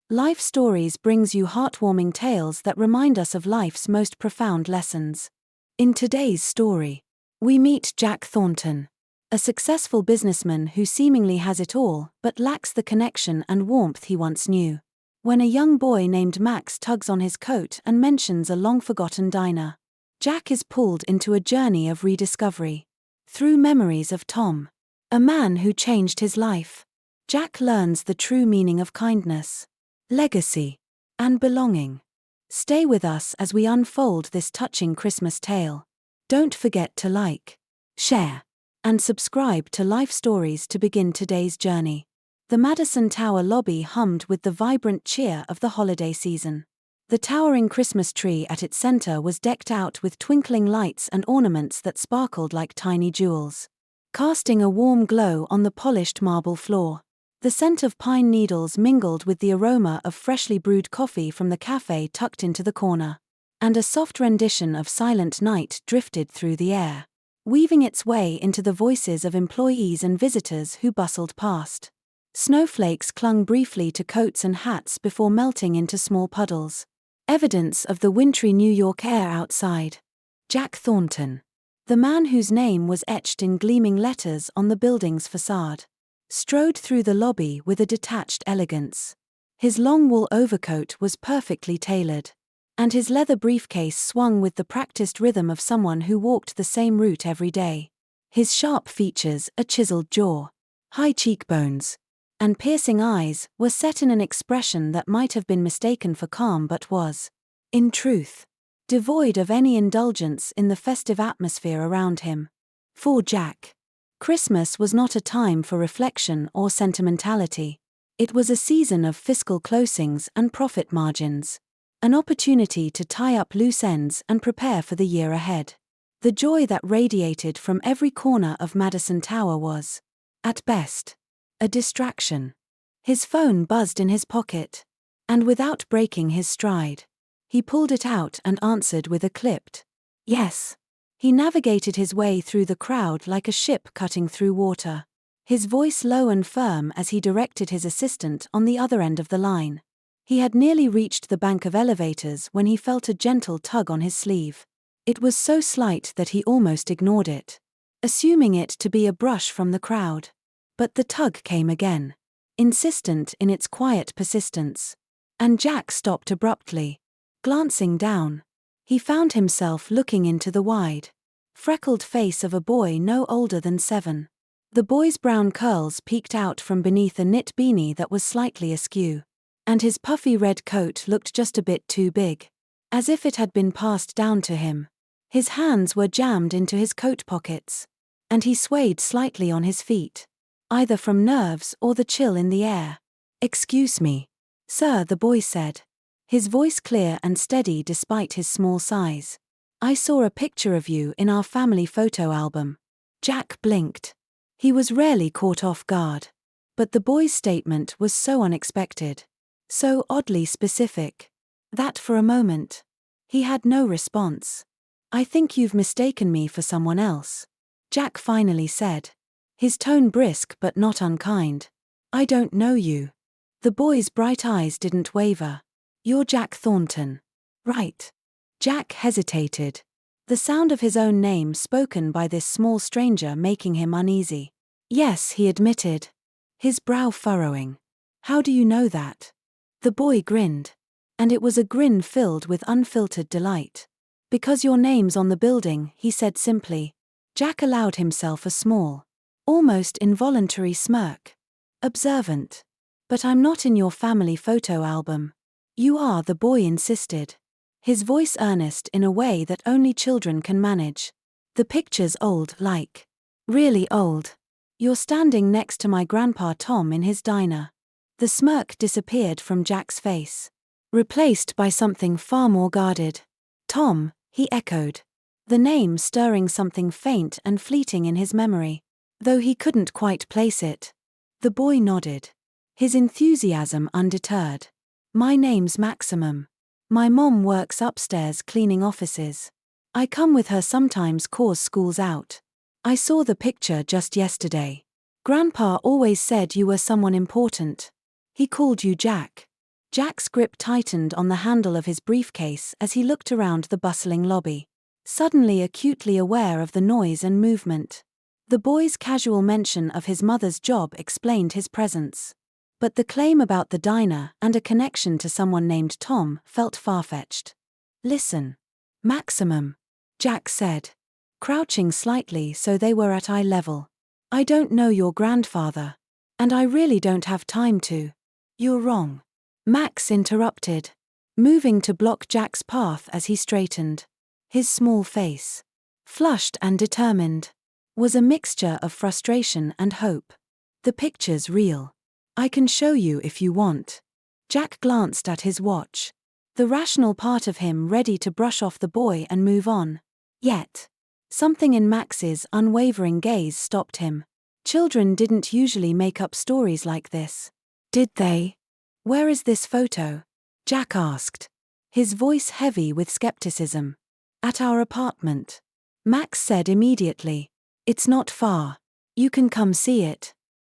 Life Stories brings you heartwarming tales that remind us of life's most profound lessons. In today's story, we meet Jack Thornton, a successful businessman who seemingly has it all but lacks the connection and warmth he once knew. When a young boy named Max tugs on his coat and mentions a long-forgotten diner, Jack is pulled into a journey of rediscovery. Through memories of Tom, a man who changed his life, Jack learns the true meaning of kindness, legacy, and belonging. Stay with us as we unfold this touching Christmas tale. Don't forget to like, share, and subscribe to Life Stories to begin today's journey. The Madison Tower lobby hummed with the vibrant cheer of the holiday season. The towering Christmas tree at its center was decked out with twinkling lights and ornaments that sparkled like tiny jewels, casting a warm glow on the polished marble floor. The scent of pine needles mingled with the aroma of freshly brewed coffee from the cafe tucked into the corner, and a soft rendition of Silent Night drifted through the air, weaving its way into the voices of employees and visitors who bustled past. Snowflakes clung briefly to coats and hats before melting into small puddles, evidence of the wintry New York air outside. Jack Thornton, the man whose name was etched in gleaming letters on the building's facade, strode through the lobby with a detached elegance. His long wool overcoat was perfectly tailored, and his leather briefcase swung with the practiced rhythm of someone who walked the same route every day. His sharp features, a chiseled jaw, high cheekbones, and piercing eyes were set in an expression that might have been mistaken for calm but was, in truth, devoid of any indulgence in the festive atmosphere around him. For Jack, Christmas was not a time for reflection or sentimentality. It was a season of fiscal closings and profit margins, an opportunity to tie up loose ends and prepare for the year ahead. The joy that radiated from every corner of Madison Tower was, at best, a distraction. His phone buzzed in his pocket, and without breaking his stride, he pulled it out and answered with a clipped yes. He navigated his way through the crowd like a ship cutting through water, his voice low and firm as he directed his assistant on the other end of the line. He had nearly reached the bank of elevators when he felt a gentle tug on his sleeve. It was so slight that he almost ignored it, assuming it to be a brush from the crowd. But the tug came again, insistent in its quiet persistence, and Jack stopped abruptly. Glancing down, he found himself looking into the wide, freckled face of a boy no older than 7. The boy's brown curls peeked out from beneath a knit beanie that was slightly askew, and his puffy red coat looked just a bit too big, as if it had been passed down to him. His hands were jammed into his coat pockets, and he swayed slightly on his feet, either from nerves or the chill in the air. "Excuse me, sir," the boy said, his voice clear and steady despite his small size. "I saw a picture of you in our family photo album." Jack blinked. He was rarely caught off guard, but the boy's statement was so unexpected, so oddly specific, that for a moment, he had no response. "I think you've mistaken me for someone else," Jack finally said, his tone brisk but not unkind. "I don't know you." The boy's bright eyes didn't waver. "You're Jack Thornton, right?" Jack hesitated, the sound of his own name spoken by this small stranger making him uneasy. "Yes," he admitted, his brow furrowing. "How do you know that?" The boy grinned, and it was a grin filled with unfiltered delight. "Because your name's on the building," he said simply. Jack allowed himself a small, almost involuntary smirk. "Observant. But I'm not in your family photo album." "You are," the boy insisted, his voice earnest in a way that only children can manage. "The picture's old, like, really old. You're standing next to my grandpa Tom in his diner." The smirk disappeared from Jack's face, replaced by something far more guarded. "Tom," he echoed, the name stirring something faint and fleeting in his memory, though he couldn't quite place it. The boy nodded, his enthusiasm undeterred. "My name's Maximum. My mom works upstairs cleaning offices. I come with her sometimes 'cause school's out. I saw the picture just yesterday. Grandpa always said you were someone important. He called you Jack." Jack's grip tightened on the handle of his briefcase as he looked around the bustling lobby, suddenly acutely aware of the noise and movement. The boy's casual mention of his mother's job explained his presence. But the claim about the diner and a connection to someone named Tom felt far-fetched. "Listen. Maximum," Jack said, crouching slightly so they were at eye level. "I don't know your grandfather. And I really don't have time to." "You're wrong," Max interrupted, moving to block Jack's path as he straightened. His small face, flushed and determined, was a mixture of frustration and hope. "The picture's real. I can show you if you want." Jack glanced at his watch, the rational part of him ready to brush off the boy and move on. Yet, something in Max's unwavering gaze stopped him. Children didn't usually make up stories like this. Did they? "Where is this photo?" Jack asked, his voice heavy with skepticism. "At our apartment," Max said immediately. "It's not far. You can come see it."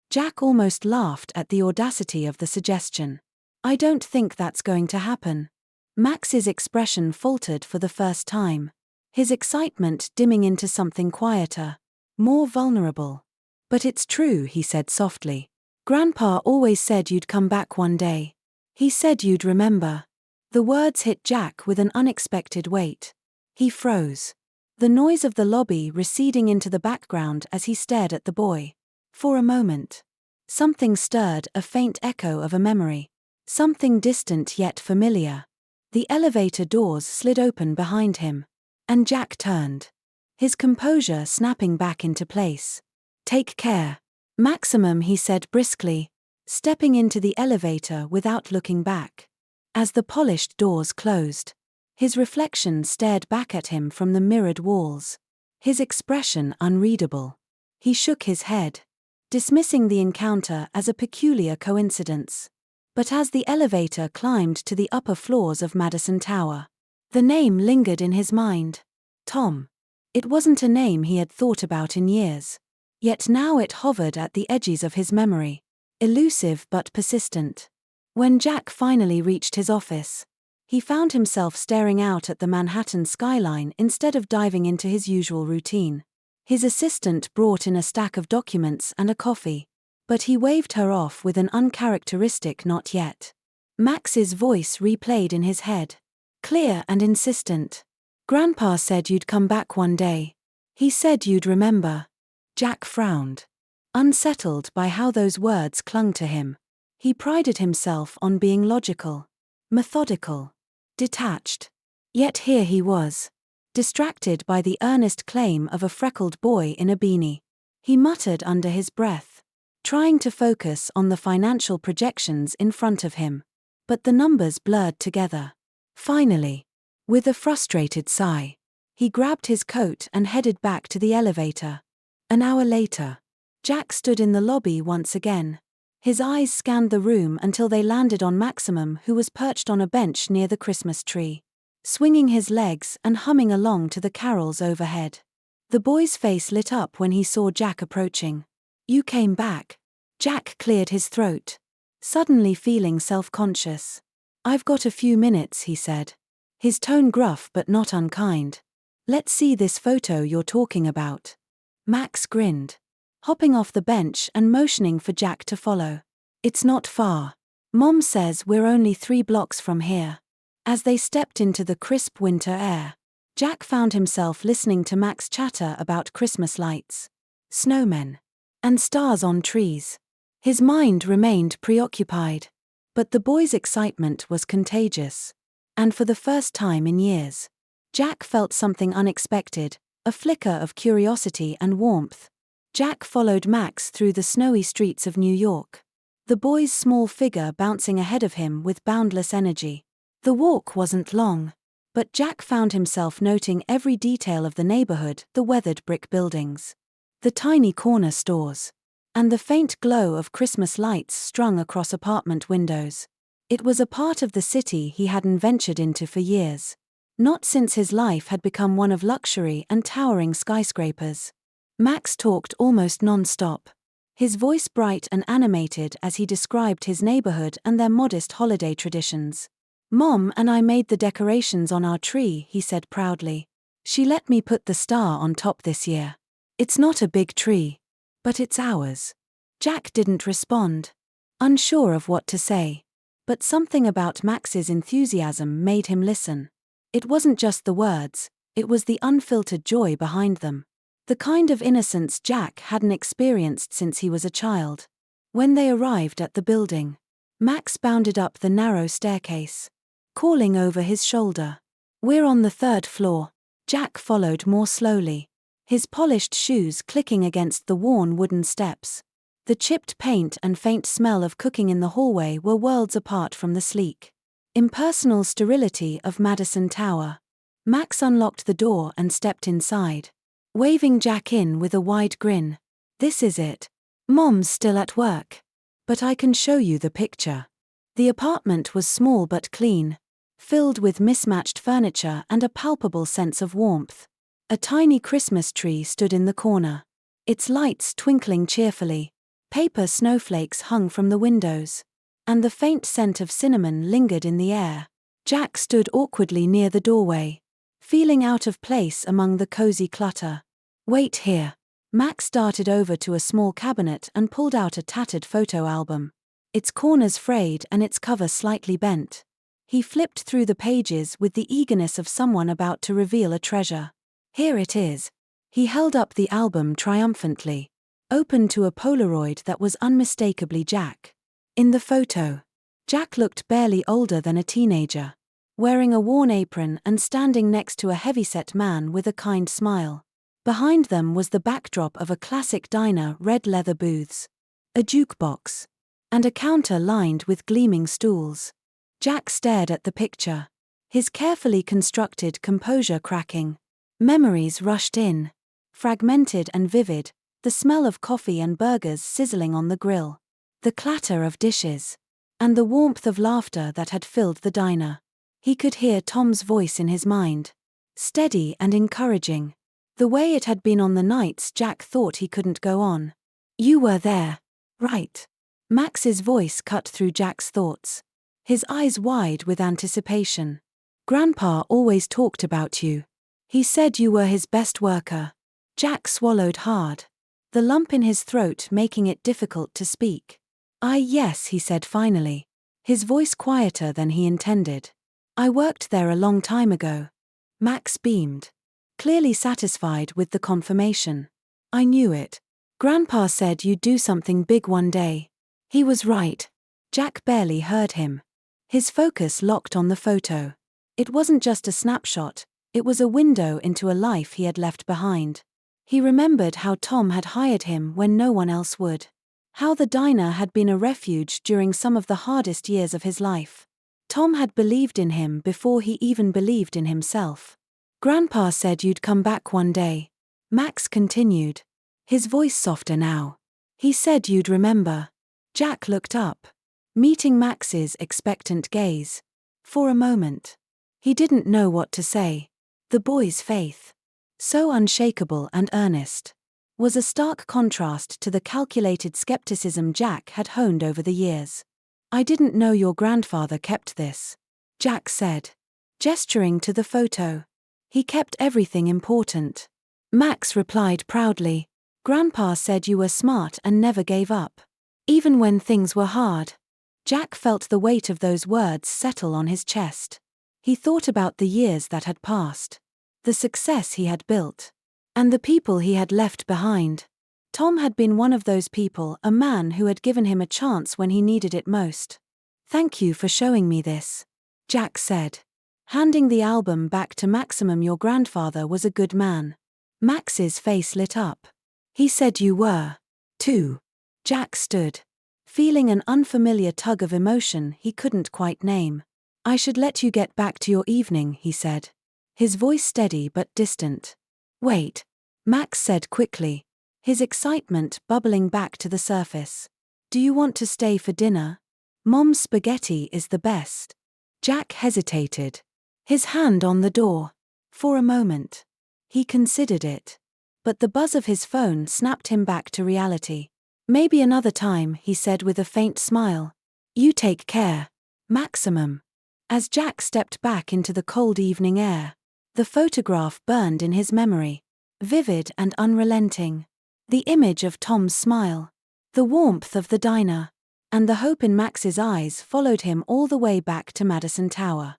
Jack almost laughed at the audacity of the suggestion. "I don't think that's going to happen." Max's expression faltered for the first time, his excitement dimming into something quieter, more vulnerable. "But it's true," he said softly. "Grandpa always said you'd come back one day. He said you'd remember." The words hit Jack with an unexpected weight. He froze, the noise of the lobby receding into the background as he stared at the boy. For a moment, something stirred, a faint echo of a memory. Something distant yet familiar. The elevator doors slid open behind him, and Jack turned, his composure snapping back into place. "Take care, Maximum," he said briskly, stepping into the elevator without looking back. As the polished doors closed, his reflection stared back at him from the mirrored walls, his expression unreadable. He shook his head, dismissing the encounter as a peculiar coincidence. But as the elevator climbed to the upper floors of Madison Tower, the name lingered in his mind. Tom. It wasn't a name he had thought about in years. Yet now it hovered at the edges of his memory, elusive but persistent. When Jack finally reached his office, he found himself staring out at the Manhattan skyline instead of diving into his usual routine. His assistant brought in a stack of documents and a coffee, but he waved her off with an uncharacteristic "not yet." Max's voice replayed in his head, clear and insistent. "Grandpa said you'd come back one day. He said you'd remember." Jack frowned, unsettled by how those words clung to him. He prided himself on being logical, methodical, detached. Yet here he was, distracted by the earnest claim of a freckled boy in a beanie. He muttered under his breath, trying to focus on the financial projections in front of him. But the numbers blurred together. Finally, with a frustrated sigh, he grabbed his coat and headed back to the elevator. An hour later, Jack stood in the lobby once again. His eyes scanned the room until they landed on Maximum, who was perched on a bench near the Christmas tree, swinging his legs and humming along to the carols overhead. The boy's face lit up when he saw Jack approaching. "You came back." Jack cleared his throat, suddenly feeling self-conscious. "I've got a few minutes," he said, his tone gruff but not unkind. "Let's see this photo you're talking about." Max grinned, hopping off the bench and motioning for Jack to follow. "It's not far. Mom says we're only 3 blocks from here." As they stepped into the crisp winter air, Jack found himself listening to Max chatter about Christmas lights, snowmen, and stars on trees. His mind remained preoccupied, but the boy's excitement was contagious. And for the first time in years, Jack felt something unexpected, a flicker of curiosity and warmth. Jack followed Max through the snowy streets of New York, the boy's small figure bouncing ahead of him with boundless energy. The walk wasn't long, but Jack found himself noting every detail of the neighborhood, the weathered brick buildings, the tiny corner stores, and the faint glow of Christmas lights strung across apartment windows. It was a part of the city he hadn't ventured into for years. Not since his life had become one of luxury and towering skyscrapers. Max talked almost non-stop, his voice bright and animated as he described his neighborhood and their modest holiday traditions. "Mom and I made the decorations on our tree," he said proudly. "She let me put the star on top this year. It's not a big tree, but it's ours." Jack didn't respond, unsure of what to say. But something about Max's enthusiasm made him listen. It wasn't just the words, it was the unfiltered joy behind them. The kind of innocence Jack hadn't experienced since he was a child. When they arrived at the building, Max bounded up the narrow staircase, calling over his shoulder. "We're on the 3rd floor." Jack followed more slowly, his polished shoes clicking against the worn wooden steps. The chipped paint and faint smell of cooking in the hallway were worlds apart from the sleek, impersonal sterility of Madison Tower. Max unlocked the door and stepped inside, waving Jack in with a wide grin. "This is it. Mom's still at work. But I can show you the picture." The apartment was small but clean, filled with mismatched furniture and a palpable sense of warmth. A tiny Christmas tree stood in the corner, its lights twinkling cheerfully. Paper snowflakes hung from the windows, and the faint scent of cinnamon lingered in the air. Jack stood awkwardly near the doorway, feeling out of place among the cozy clutter. "Wait here." Max darted over to a small cabinet and pulled out a tattered photo album, its corners frayed and its cover slightly bent. He flipped through the pages with the eagerness of someone about to reveal a treasure. "Here it is." He held up the album triumphantly, open to a Polaroid that was unmistakably Jack. In the photo, Jack looked barely older than a teenager, wearing a worn apron and standing next to a heavyset man with a kind smile. Behind them was the backdrop of a classic diner, red leather booths, a jukebox, and a counter lined with gleaming stools. Jack stared at the picture, his carefully constructed composure cracking. Memories rushed in, fragmented and vivid, the smell of coffee and burgers sizzling on the grill, the clatter of dishes, and the warmth of laughter that had filled the diner. He could hear Tom's voice in his mind, steady and encouraging, the way it had been on the nights Jack thought he couldn't go on. "You were there, right?" Max's voice cut through Jack's thoughts, his eyes wide with anticipation. "Grandpa always talked about you. He said you were his best worker." Jack swallowed hard, the lump in his throat making it difficult to speak. Yes," he said finally, his voice quieter than he intended. "I worked there a long time ago." Max beamed, clearly satisfied with the confirmation. "I knew it. Grandpa said you'd do something big one day." He was right. Jack barely heard him. His focus locked on the photo. It wasn't just a snapshot, it was a window into a life he had left behind. He remembered how Tom had hired him when no one else would. How the diner had been a refuge during some of the hardest years of his life. Tom had believed in him before he even believed in himself. "Grandpa said you'd come back one day," Max continued, his voice softer now. "He said you'd remember." Jack looked up, meeting Max's expectant gaze. For a moment, he didn't know what to say. The boy's faith, so unshakable and earnest, was a stark contrast to the calculated skepticism Jack had honed over the years. "I didn't know your grandfather kept this," Jack said, gesturing to the photo. "He kept everything important." Max replied proudly, "Grandpa said you were smart and never gave up, even when things were hard." Jack felt the weight of those words settle on his chest. He thought about the years that had passed, the success he had built, and the people he had left behind. Tom had been one of those people, a man who had given him a chance when he needed it most. "Thank you for showing me this," Jack said, handing the album back to Maximum. "Your grandfather was a good man." Max's face lit up. "He said you were, too." Jack stood, feeling an unfamiliar tug of emotion he couldn't quite name. "I should let you get back to your evening," he said, his voice steady but distant. "Wait," Max said quickly, his excitement bubbling back to the surface. "Do you want to stay for dinner? Mom's spaghetti is the best." Jack hesitated, his hand on the door. For a moment, he considered it. But the buzz of his phone snapped him back to reality. Maybe another time, he said with a faint smile. You take care. Maximum. As Jack stepped back into the cold evening air, the photograph burned in his memory, vivid and unrelenting. The image of Tom's smile, the warmth of the diner, and the hope in Max's eyes followed him all the way back to Madison Tower.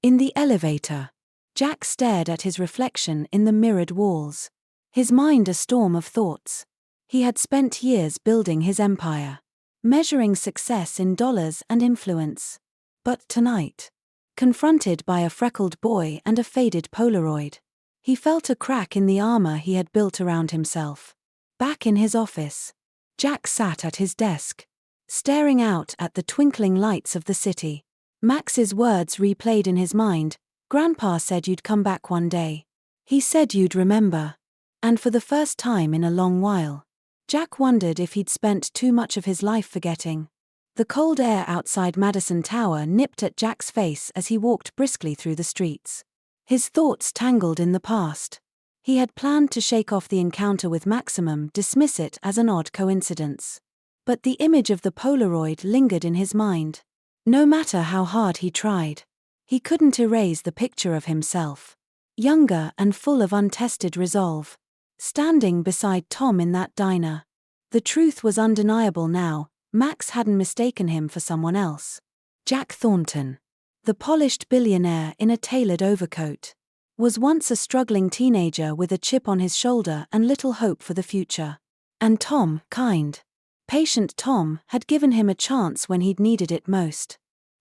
In the elevator, Jack stared at his reflection in the mirrored walls, his mind a storm of thoughts. He had spent years building his empire, measuring success in dollars and influence. But tonight, confronted by a freckled boy and a faded Polaroid, he felt a crack in the armor he had built around himself. Back in his office, Jack sat at his desk, staring out at the twinkling lights of the city. Max's words replayed in his mind. Grandpa said you'd come back one day. He said you'd remember. And for the first time in a long while, Jack wondered if he'd spent too much of his life forgetting. The cold air outside Madison Tower nipped at Jack's face as he walked briskly through the streets. His thoughts tangled in the past. He had planned to shake off the encounter with Maximum, dismiss it as an odd coincidence. But the image of the Polaroid lingered in his mind. No matter how hard he tried, he couldn't erase the picture of himself, younger and full of untested resolve, standing beside Tom in that diner. The truth was undeniable now. Max hadn't mistaken him for someone else. Jack Thornton, the polished billionaire in a tailored overcoat, was once a struggling teenager with a chip on his shoulder and little hope for the future. And Tom, kind, patient Tom, had given him a chance when he'd needed it most.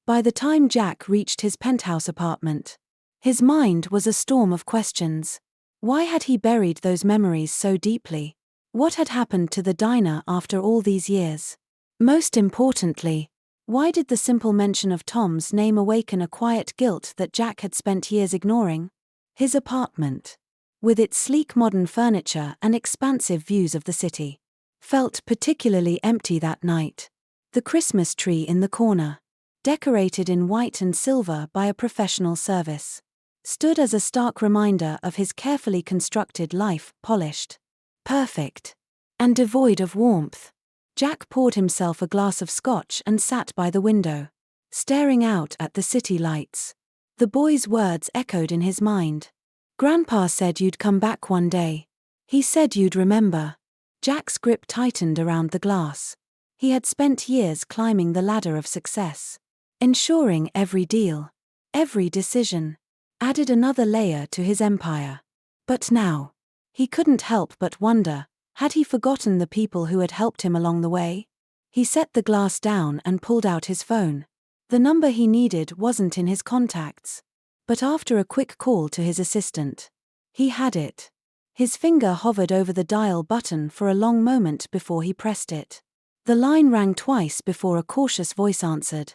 By the time Jack reached his penthouse apartment, his mind was a storm of questions. Why had he buried those memories so deeply? What had happened to the diner after all these years? Most importantly, why did the simple mention of Tom's name awaken a quiet guilt that Jack had spent years ignoring? His apartment, with its sleek modern furniture and expansive views of the city, felt particularly empty that night. The Christmas tree in the corner, decorated in white and silver by a professional service, stood as a stark reminder of his carefully constructed life, polished, perfect, and devoid of warmth. Jack poured himself a glass of scotch and sat by the window, staring out at the city lights. The boy's words echoed in his mind. Grandpa said you'd come back one day. He said you'd remember. Jack's grip tightened around the glass. He had spent years climbing the ladder of success, ensuring every deal, every decision, added another layer to his empire. But now, he couldn't help but wonder, had he forgotten the people who had helped him along the way? He set the glass down and pulled out his phone. The number he needed wasn't in his contacts. But after a quick call to his assistant, he had it. His finger hovered over the dial button for a long moment before he pressed it. The line rang twice before a cautious voice answered.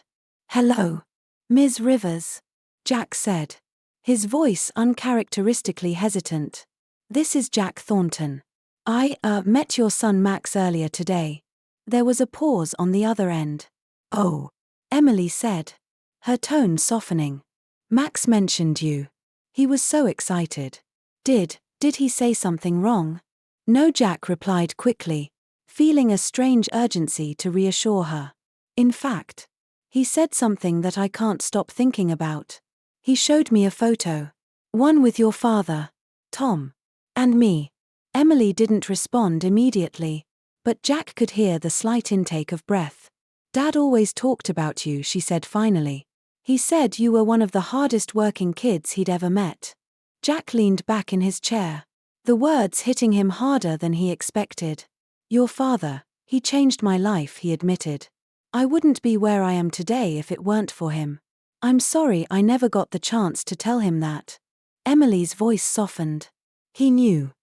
"Hello, Ms. Rivers," Jack said, his voice uncharacteristically hesitant. "This is Jack Thornton. I met your son Max earlier today." There was a pause on the other end. "Oh," Emily said, her tone softening. "Max mentioned you. He was so excited. Did he say something wrong?" "No," Jack replied quickly, feeling a strange urgency to reassure her. "In fact, he said something that I can't stop thinking about. He showed me a photo. One with your father, Tom, and me." Emily didn't respond immediately, but Jack could hear the slight intake of breath. "Dad always talked about you," she said finally. "He said you were one of the hardest working kids he'd ever met." Jack leaned back in his chair, the words hitting him harder than he expected. "Your father, he changed my life," he admitted. "I wouldn't be where I am today if it weren't for him. I'm sorry I never got the chance to tell him that." Emily's voice softened. "He knew.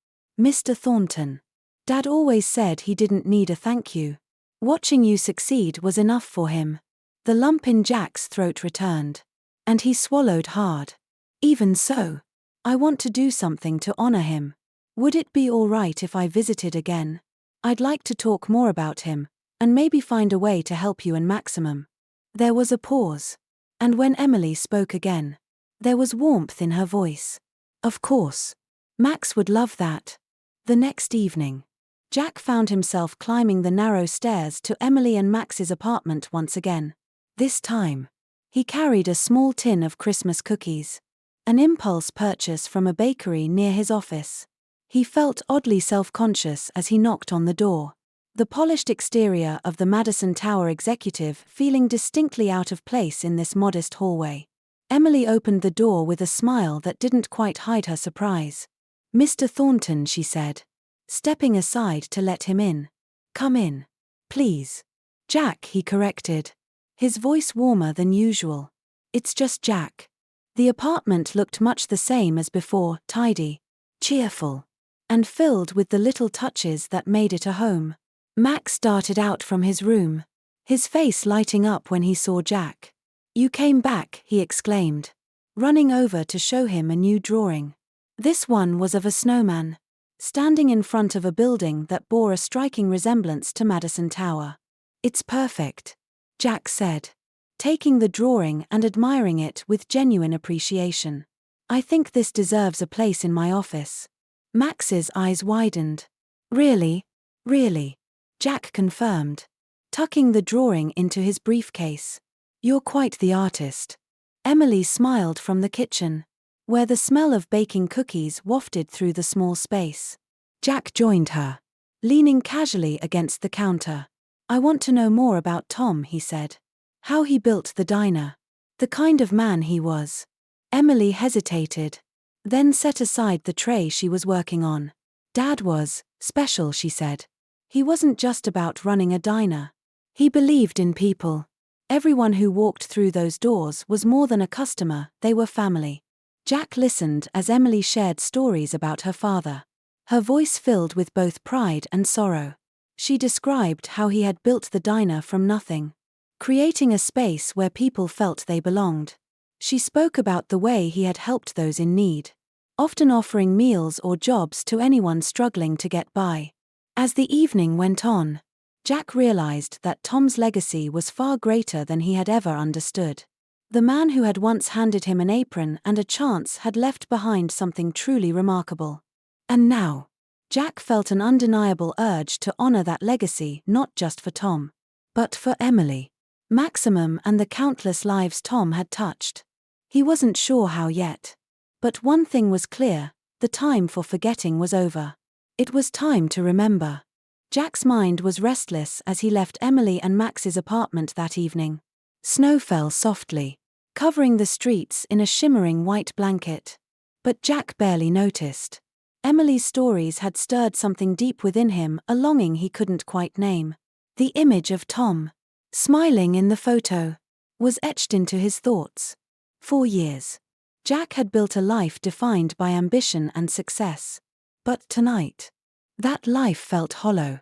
Mr. Thornton. Dad always said he didn't need a thank you. Watching you succeed was enough for him." The lump in Jack's throat returned, and he swallowed hard. "Even so, I want to do something to honor him. Would it be all right if I visited again? I'd like to talk more about him, and maybe find a way to help you and Maximum." There was a pause, and when Emily spoke again, there was warmth in her voice. "Of course. Max would love that." The next evening, Jack found himself climbing the narrow stairs to Emily and Max's apartment once again. This time, he carried a small tin of Christmas cookies, an impulse purchase from a bakery near his office. He felt oddly self-conscious as he knocked on the door, the polished exterior of the Madison Tower executive feeling distinctly out of place in this modest hallway. Emily opened the door with a smile that didn't quite hide her surprise. "Mr. Thornton," she said, stepping aside to let him in. "Come in, please." "Jack," he corrected, his voice warmer than usual. "It's just Jack." The apartment looked much the same as before, tidy, cheerful, and filled with the little touches that made it a home. Max darted out from his room, his face lighting up when he saw Jack. "You came back," he exclaimed, running over to show him a new drawing. This one was of a snowman, standing in front of a building that bore a striking resemblance to Madison Tower. "It's perfect," Jack said, taking the drawing and admiring it with genuine appreciation. "I think this deserves a place in my office." Max's eyes widened. "Really? Really?" Jack confirmed, tucking the drawing into his briefcase. "You're quite the artist." Emily smiled from the kitchen, where the smell of baking cookies wafted through the small space. Jack joined her, leaning casually against the counter. "I want to know more about Tom," he said. "How he built the diner. The kind of man he was." Emily hesitated, then set aside the tray she was working on. "Dad was special," she said. "He wasn't just about running a diner. He believed in people. Everyone who walked through those doors was more than a customer, they were family." Jack listened as Emily shared stories about her father, her voice filled with both pride and sorrow. She described how he had built the diner from nothing, creating a space where people felt they belonged. She spoke about the way he had helped those in need, often offering meals or jobs to anyone struggling to get by. As the evening went on, Jack realized that Tom's legacy was far greater than he had ever understood. The man who had once handed him an apron and a chance had left behind something truly remarkable. And now, Jack felt an undeniable urge to honor that legacy not just for Tom, but for Emily, Maximum and the countless lives Tom had touched. He wasn't sure how yet. But one thing was clear, the time for forgetting was over. It was time to remember. Jack's mind was restless as he left Emily and Max's apartment that evening. Snow fell softly, covering the streets in a shimmering white blanket. But Jack barely noticed. Emily's stories had stirred something deep within him, a longing he couldn't quite name. The image of Tom, smiling in the photo, was etched into his thoughts. For years, Jack had built a life defined by ambition and success. But tonight, that life felt hollow.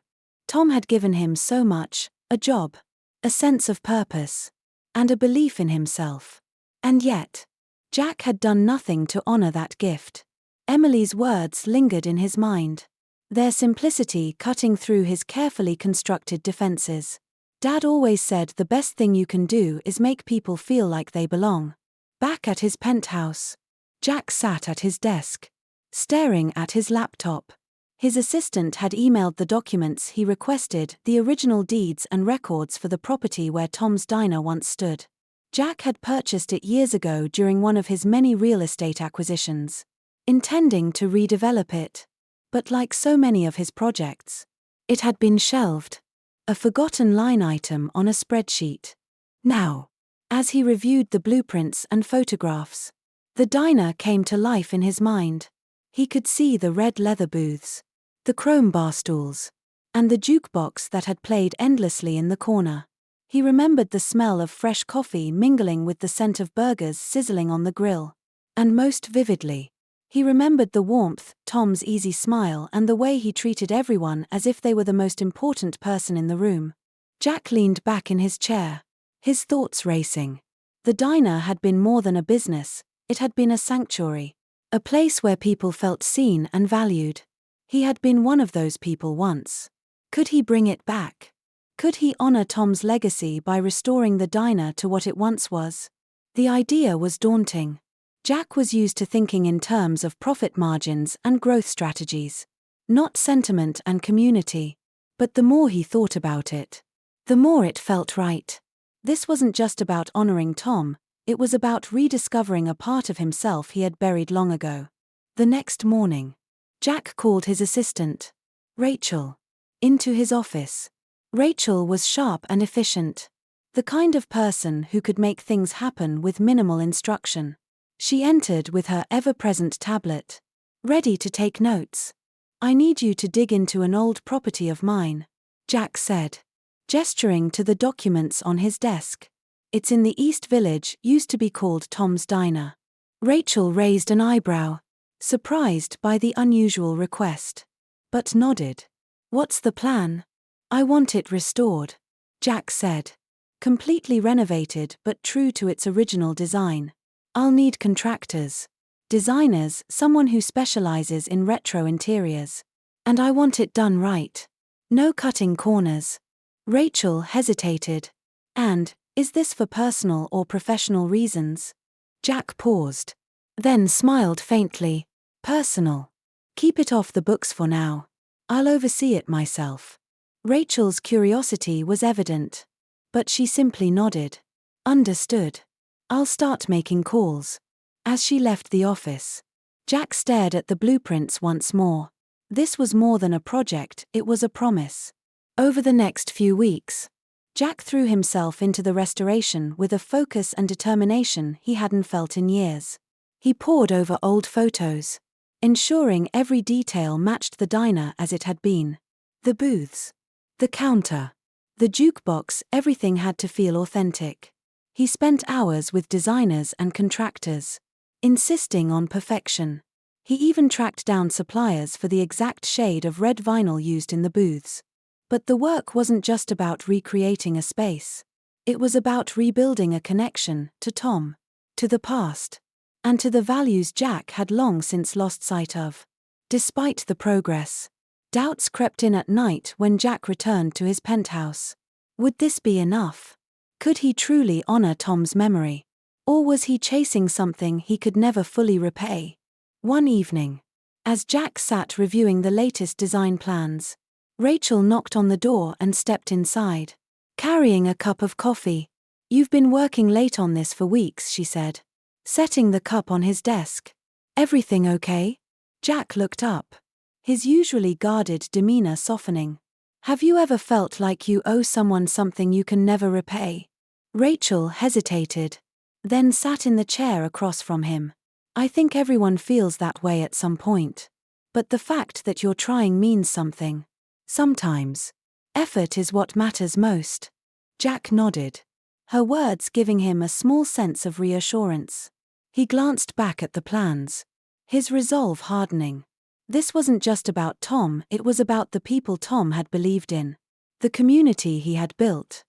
Tom had given him so much, a job, a sense of purpose, and a belief in himself. And yet, Jack had done nothing to honor that gift. Emily's words lingered in his mind, their simplicity cutting through his carefully constructed defenses. "Dad always said the best thing you can do is make people feel like they belong." Back at his penthouse, Jack sat at his desk, staring at his laptop. His assistant had emailed the documents he requested, the original deeds and records for the property where Tom's diner once stood. Jack had purchased it years ago during one of his many real estate acquisitions, intending to redevelop it. But like so many of his projects, it had been shelved, a forgotten line item on a spreadsheet. Now, as he reviewed the blueprints and photographs, the diner came to life in his mind. He could see the red leather booths, the chrome bar stools, and the jukebox that had played endlessly in the corner. He remembered the smell of fresh coffee mingling with the scent of burgers sizzling on the grill. And most vividly, he remembered the warmth, Tom's easy smile, and the way he treated everyone as if they were the most important person in the room. Jack leaned back in his chair, his thoughts racing. The diner had been more than a business, it had been a sanctuary, a place where people felt seen and valued. He had been one of those people once. Could he bring it back? Could he honor Tom's legacy by restoring the diner to what it once was? The idea was daunting. Jack was used to thinking in terms of profit margins and growth strategies. Not sentiment and community. But the more he thought about it, the more it felt right. This wasn't just about honoring Tom, it was about rediscovering a part of himself he had buried long ago. The next morning, Jack called his assistant, Rachel, into his office. Rachel was sharp and efficient. The kind of person who could make things happen with minimal instruction. She entered with her ever-present tablet, ready to take notes. "I need you to dig into an old property of mine," Jack said, gesturing to the documents on his desk. "It's in the East Village, used to be called Tom's Diner." Rachel raised an eyebrow, surprised by the unusual request, but nodded. "What's the plan?" "I want it restored," Jack said. "Completely renovated but true to its original design. I'll need contractors, designers, someone who specializes in retro interiors. And I want it done right. No cutting corners." Rachel hesitated. "And, is this for personal or professional reasons?" Jack paused, then smiled faintly. "Personal. Keep it off the books for now. I'll oversee it myself." Rachel's curiosity was evident, but she simply nodded. "Understood. I'll start making calls." As she left the office, Jack stared at the blueprints once more. This was more than a project, it was a promise. Over the next few weeks, Jack threw himself into the restoration with a focus and determination he hadn't felt in years. He pored over old photos, ensuring every detail matched the diner as it had been. The booths, the counter, the jukebox, everything had to feel authentic. He spent hours with designers and contractors, insisting on perfection. He even tracked down suppliers for the exact shade of red vinyl used in the booths. But the work wasn't just about recreating a space. It was about rebuilding a connection to Tom, to the past, and to the values Jack had long since lost sight of. Despite the progress, doubts crept in at night when Jack returned to his penthouse. Would this be enough? Could he truly honor Tom's memory? Or was he chasing something he could never fully repay? One evening, as Jack sat reviewing the latest design plans, Rachel knocked on the door and stepped inside, carrying a cup of coffee. "You've been working late on this for weeks," she said, setting the cup on his desk. "Everything okay?" Jack looked up, his usually guarded demeanor softening. "Have you ever felt like you owe someone something you can never repay?" Rachel hesitated, then sat in the chair across from him. "I think everyone feels that way at some point. But the fact that you're trying means something. Sometimes, effort is what matters most." Jack nodded, her words giving him a small sense of reassurance. He glanced back at the plans, his resolve hardening. This wasn't just about Tom, it was about the people Tom had believed in, the community he had built.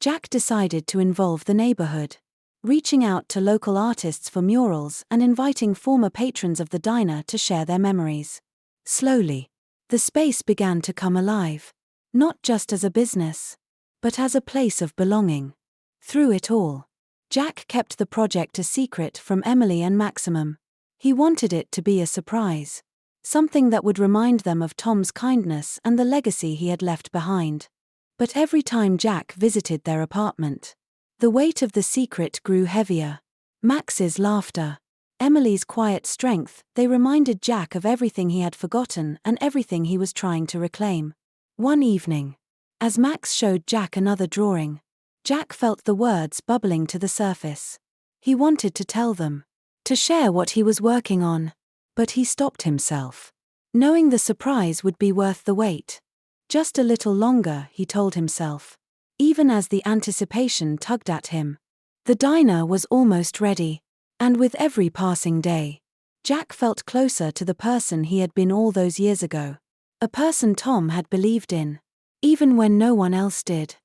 Jack decided to involve the neighborhood, reaching out to local artists for murals and inviting former patrons of the diner to share their memories. Slowly, the space began to come alive, not just as a business, but as a place of belonging. Through it all, Jack kept the project a secret from Emily and Maximum. He wanted it to be a surprise, something that would remind them of Tom's kindness and the legacy he had left behind. But every time Jack visited their apartment, the weight of the secret grew heavier. Max's laughter, Emily's quiet strength, they reminded Jack of everything he had forgotten and everything he was trying to reclaim. One evening, as Max showed Jack another drawing, Jack felt the words bubbling to the surface. He wanted to tell them, to share what he was working on, but he stopped himself, knowing the surprise would be worth the wait. Just a little longer, he told himself, even as the anticipation tugged at him. The diner was almost ready, and with every passing day, Jack felt closer to the person he had been all those years ago. A person Tom had believed in, even when no one else did.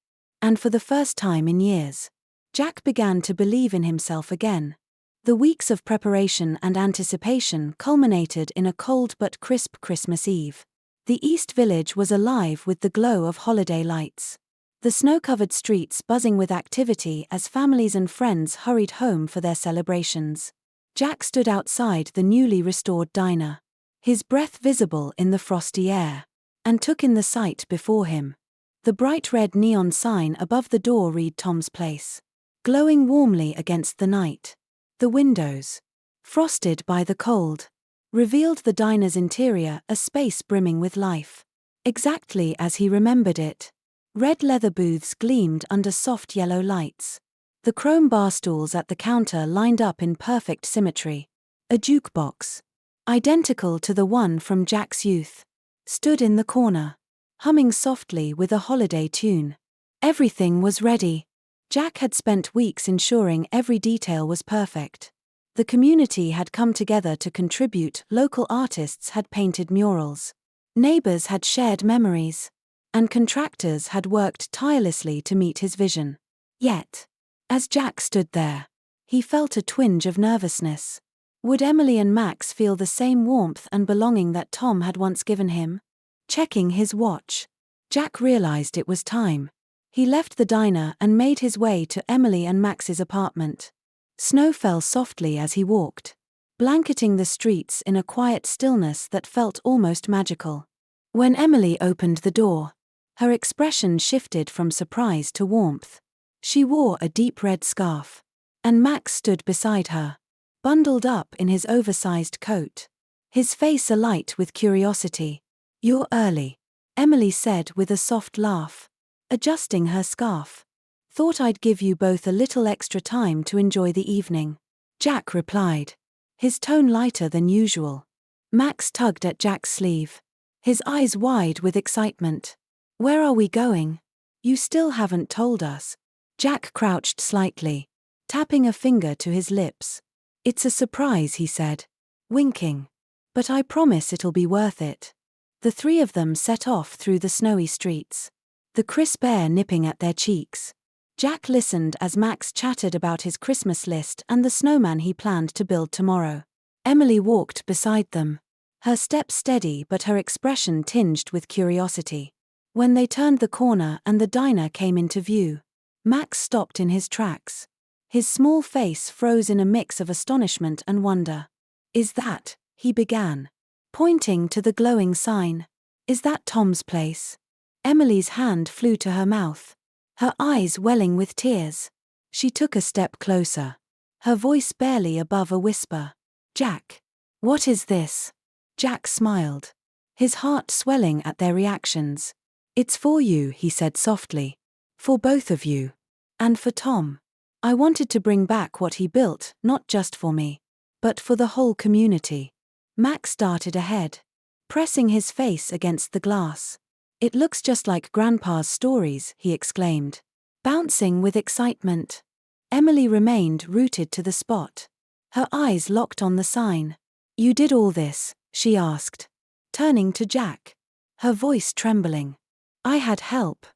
And for the first time in years, Jack began to believe in himself again. The weeks of preparation and anticipation culminated in a cold but crisp Christmas Eve. The East Village was alive with the glow of holiday lights, the snow-covered streets buzzing with activity as families and friends hurried home for their celebrations. Jack stood outside the newly restored diner, his breath visible in the frosty air, and took in the sight before him. The bright red neon sign above the door read Tom's Place, glowing warmly against the night. The windows, frosted by the cold, revealed the diner's interior, a space brimming with life. Exactly as he remembered it. Red leather booths gleamed under soft yellow lights. The chrome bar stools at the counter lined up in perfect symmetry. A jukebox, identical to the one from Jack's youth, stood in the corner, humming softly with a holiday tune. Everything was ready. Jack had spent weeks ensuring every detail was perfect. The community had come together to contribute, local artists had painted murals, neighbors had shared memories, and contractors had worked tirelessly to meet his vision. Yet, as Jack stood there, he felt a twinge of nervousness. Would Emily and Max feel the same warmth and belonging that Tom had once given him? Checking his watch, Jack realized it was time. He left the diner and made his way to Emily and Max's apartment. Snow fell softly as he walked, blanketing the streets in a quiet stillness that felt almost magical. When Emily opened the door, her expression shifted from surprise to warmth. She wore a deep red scarf, and Max stood beside her, bundled up in his oversized coat, his face alight with curiosity. "You're early," Emily said with a soft laugh, adjusting her scarf. "Thought I'd give you both a little extra time to enjoy the evening," Jack replied, his tone lighter than usual. Max tugged at Jack's sleeve, his eyes wide with excitement. "Where are we going? You still haven't told us." Jack crouched slightly, tapping a finger to his lips. "It's a surprise," he said, winking. "But I promise it'll be worth it." The three of them set off through the snowy streets, the crisp air nipping at their cheeks. Jack listened as Max chatted about his Christmas list and the snowman he planned to build tomorrow. Emily walked beside them, her step steady but her expression tinged with curiosity. When they turned the corner and the diner came into view, Max stopped in his tracks. His small face froze in a mix of astonishment and wonder. "Is that," he began, pointing to the glowing sign, "is that Tom's Place?" Emily's hand flew to her mouth, her eyes welling with tears. She took a step closer, her voice barely above a whisper. "Jack, what is this?" Jack smiled, his heart swelling at their reactions. "It's for you," he said softly. "For both of you. And for Tom. I wanted to bring back what he built, not just for me, but for the whole community." Max darted ahead, pressing his face against the glass. "It looks just like Grandpa's stories," he exclaimed, bouncing with excitement. Emily remained rooted to the spot, her eyes locked on the sign. "You did all this?" she asked, turning to Jack, her voice trembling. "I had help,"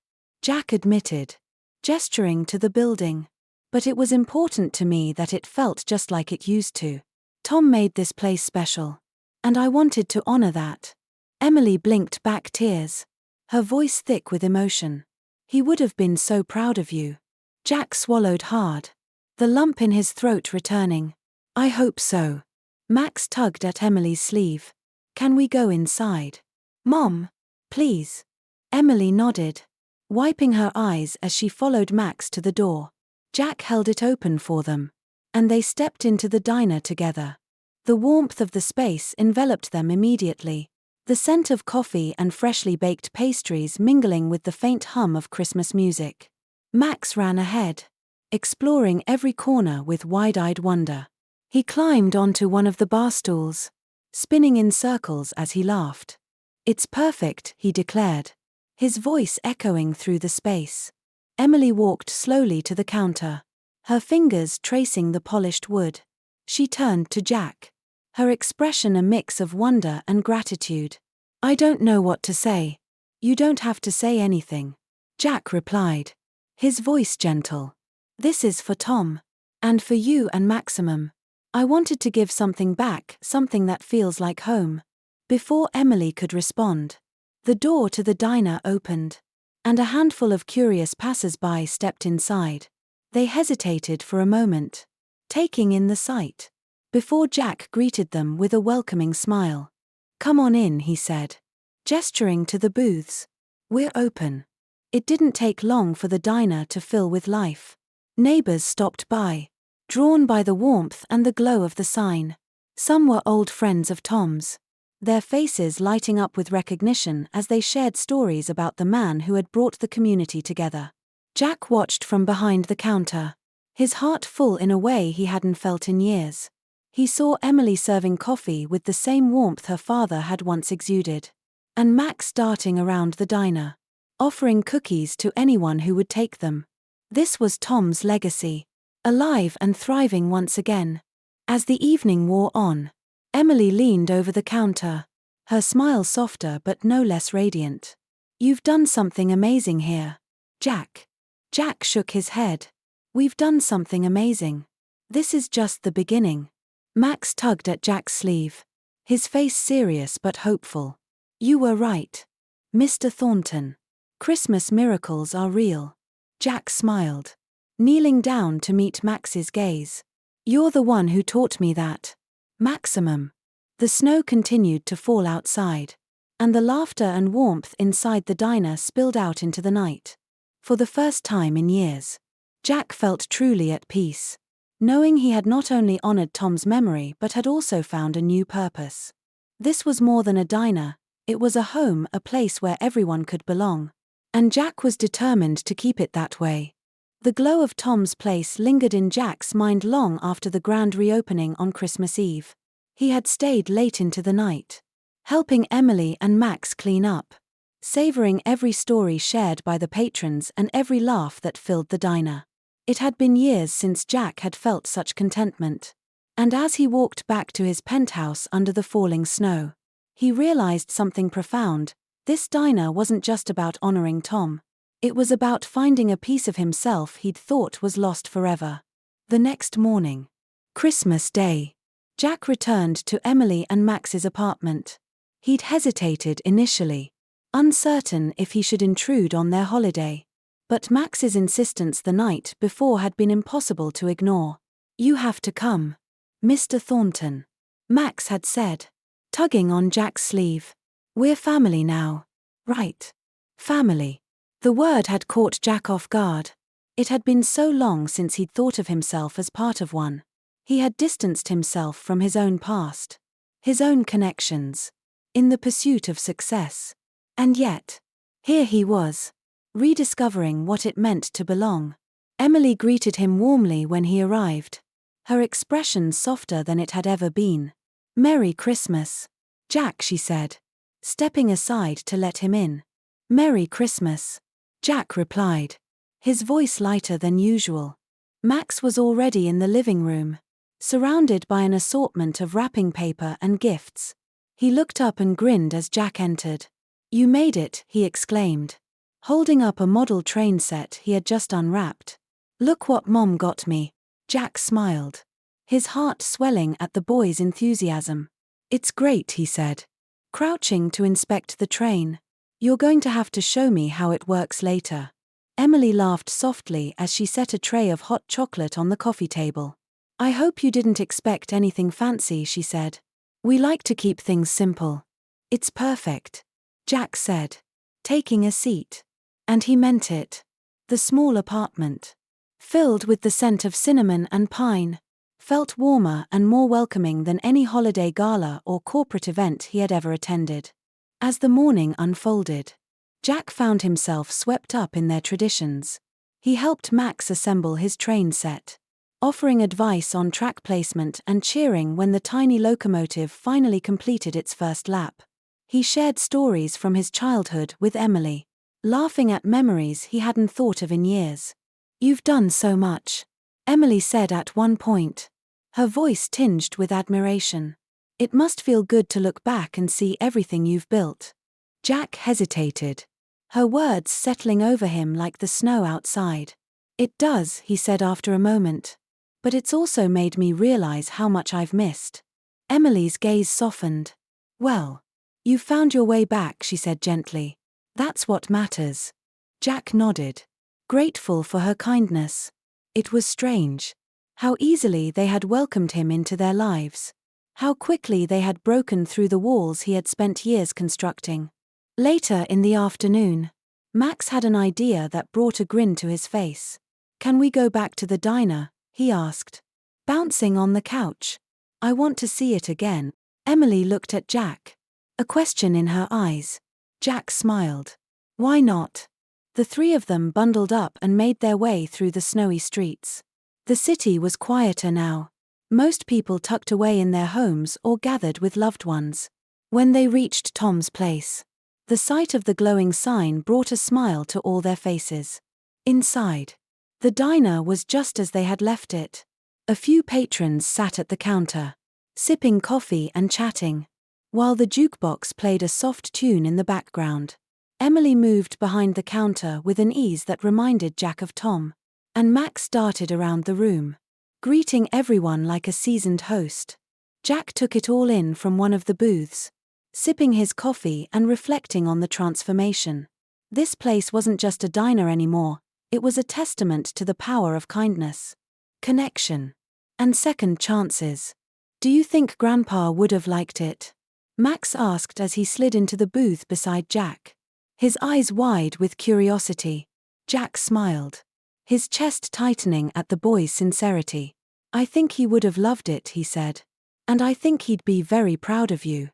Jack admitted, gesturing to the building. "But it was important to me that it felt just like it used to. Tom made this place special, and I wanted to honor that." Emily blinked back tears, her voice thick with emotion. "He would have been so proud of you." Jack swallowed hard, the lump in his throat returning. "I hope so." Max tugged at Emily's sleeve. "Can we go inside?" "Mom, please." Emily nodded, wiping her eyes as she followed Max to the door. Jack held it open for them, and they stepped into the diner together. The warmth of the space enveloped them immediately, the scent of coffee and freshly baked pastries mingling with the faint hum of Christmas music. Max ran ahead, exploring every corner with wide-eyed wonder. He climbed onto one of the bar stools, spinning in circles as he laughed. "It's perfect," he declared, his voice echoing through the space. Emily walked slowly to the counter, her fingers tracing the polished wood. She turned to Jack, her expression a mix of wonder and gratitude. "I don't know what to say." "You don't have to say anything," Jack replied, his voice gentle. "This is for Tom. And for you and Maximum. I wanted to give something back, something that feels like home." Before Emily could respond, the door to the diner opened, and a handful of curious passers-by stepped inside. They hesitated for a moment, taking in the sight, before Jack greeted them with a welcoming smile. "Come on in," he said, gesturing to the booths. "We're open." It didn't take long for the diner to fill with life. Neighbors stopped by, drawn by the warmth and the glow of the sign. Some were old friends of Tom's, their faces lighting up with recognition as they shared stories about the man who had brought the community together. Jack watched from behind the counter, his heart full in a way he hadn't felt in years. He saw Emily serving coffee with the same warmth her father had once exuded, and Max darting around the diner, offering cookies to anyone who would take them. This was Tom's legacy, alive and thriving once again. As the evening wore on, Emily leaned over the counter, her smile softer but no less radiant. "You've done something amazing here, Jack." Jack shook his head. "We've done something amazing. This is just the beginning." Max tugged at Jack's sleeve, his face serious but hopeful. "You were right, Mr. Thornton. Christmas miracles are real." Jack smiled, kneeling down to meet Max's gaze. "You're the one who taught me that." Maximum. The snow continued to fall outside, and the laughter and warmth inside the diner spilled out into the night. For the first time in years, Jack felt truly at peace, knowing he had not only honored Tom's memory but had also found a new purpose. This was more than a diner, it was a home, a place where everyone could belong. And Jack was determined to keep it that way. The glow of Tom's place lingered in Jack's mind long after the grand reopening on Christmas Eve. He had stayed late into the night, helping Emily and Max clean up, savoring every story shared by the patrons and every laugh that filled the diner. It had been years since Jack had felt such contentment. And as he walked back to his penthouse under the falling snow, he realized something profound. This diner wasn't just about honoring Tom. It was about finding a piece of himself he'd thought was lost forever. The next morning, Christmas Day, Jack returned to Emily and Max's apartment. He'd hesitated initially, uncertain if he should intrude on their holiday. But Max's insistence the night before had been impossible to ignore. "You have to come, Mr. Thornton," Max had said, tugging on Jack's sleeve. "We're family now, right?" Family. The word had caught Jack off guard. It had been so long since he'd thought of himself as part of one. He had distanced himself from his own past, his own connections, in the pursuit of success. And yet, here he was, rediscovering what it meant to belong. Emily greeted him warmly when he arrived, her expression softer than it had ever been. "Merry Christmas, Jack," she said, stepping aside to let him in. "Merry Christmas," Jack replied, his voice lighter than usual. Max was already in the living room, surrounded by an assortment of wrapping paper and gifts. He looked up and grinned as Jack entered. "You made it," he exclaimed, holding up a model train set he had just unwrapped. "Look what Mom got me." Jack smiled, his heart swelling at the boy's enthusiasm. "It's great," he said, crouching to inspect the train. "You're going to have to show me how it works later." Emily laughed softly as she set a tray of hot chocolate on the coffee table. "I hope you didn't expect anything fancy," she said. "We like to keep things simple." "It's perfect," Jack said, taking a seat. And he meant it. The small apartment, filled with the scent of cinnamon and pine, felt warmer and more welcoming than any holiday gala or corporate event he had ever attended. As the morning unfolded, Jack found himself swept up in their traditions. He helped Max assemble his train set, offering advice on track placement and cheering when the tiny locomotive finally completed its first lap. He shared stories from his childhood with Emily, laughing at memories he hadn't thought of in years. "You've done so much," Emily said at one point, her voice tinged with admiration. "It must feel good to look back and see everything you've built." Jack hesitated, her words settling over him like the snow outside. "It does," he said after a moment. "But it's also made me realize how much I've missed." Emily's gaze softened. "Well, you've found your way back," she said gently. "That's what matters." Jack nodded, grateful for her kindness. It was strange how easily they had welcomed him into their lives, How quickly they had broken through the walls he had spent years constructing. Later in the afternoon, Max had an idea that brought a grin to his face. "Can we go back to the diner?" he asked, bouncing on the couch. "I want to see it again." Emily looked at Jack, a question in her eyes. Jack smiled. "Why not?" The three of them bundled up and made their way through the snowy streets. The city was quieter now. Most people tucked away in their homes or gathered with loved ones. When they reached Tom's place, the sight of the glowing sign brought a smile to all their faces. Inside, the diner was just as they had left it. A few patrons sat at the counter, sipping coffee and chatting, while the jukebox played a soft tune in the background. Emily moved behind the counter with an ease that reminded Jack of Tom, and Max darted around the room, greeting everyone like a seasoned host. Jack took it all in from one of the booths, sipping his coffee and reflecting on the transformation. This place wasn't just a diner anymore, it was a testament to the power of kindness, connection, and second chances. "Do you think Grandpa would have liked it?" Max asked as he slid into the booth beside Jack, his eyes wide with curiosity. Jack smiled, his chest tightening at the boy's sincerity. "I think he would have loved it," he said. "And I think he'd be very proud of you."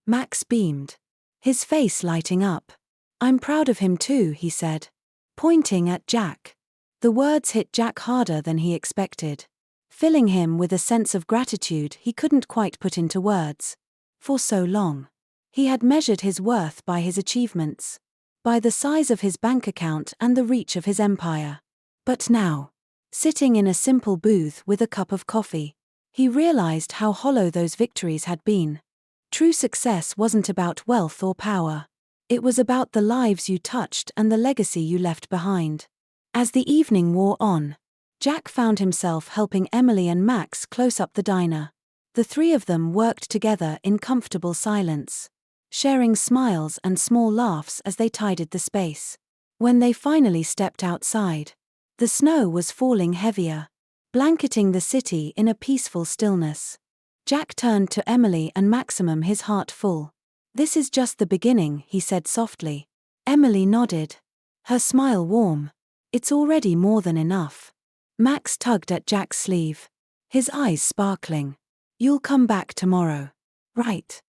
Max beamed, his face lighting up. "I'm proud of him too," he said, pointing at Jack. The words hit Jack harder than he expected, filling him with a sense of gratitude he couldn't quite put into words. For so long, he had measured his worth by his achievements, by the size of his bank account and the reach of his empire. But now, sitting in a simple booth with a cup of coffee, he realized how hollow those victories had been. True success wasn't about wealth or power. It was about the lives you touched and the legacy you left behind. As the evening wore on, Jack found himself helping Emily and Max close up the diner. The three of them worked together in comfortable silence, sharing smiles and small laughs as they tidied the space. When they finally stepped outside, the snow was falling heavier, blanketing the city in a peaceful stillness. Jack turned to Emily and Maximum, his heart full. "This is just the beginning," he said softly. Emily nodded, her smile warm. "It's already more than enough." Max tugged at Jack's sleeve, his eyes sparkling. "You'll come back tomorrow, right?"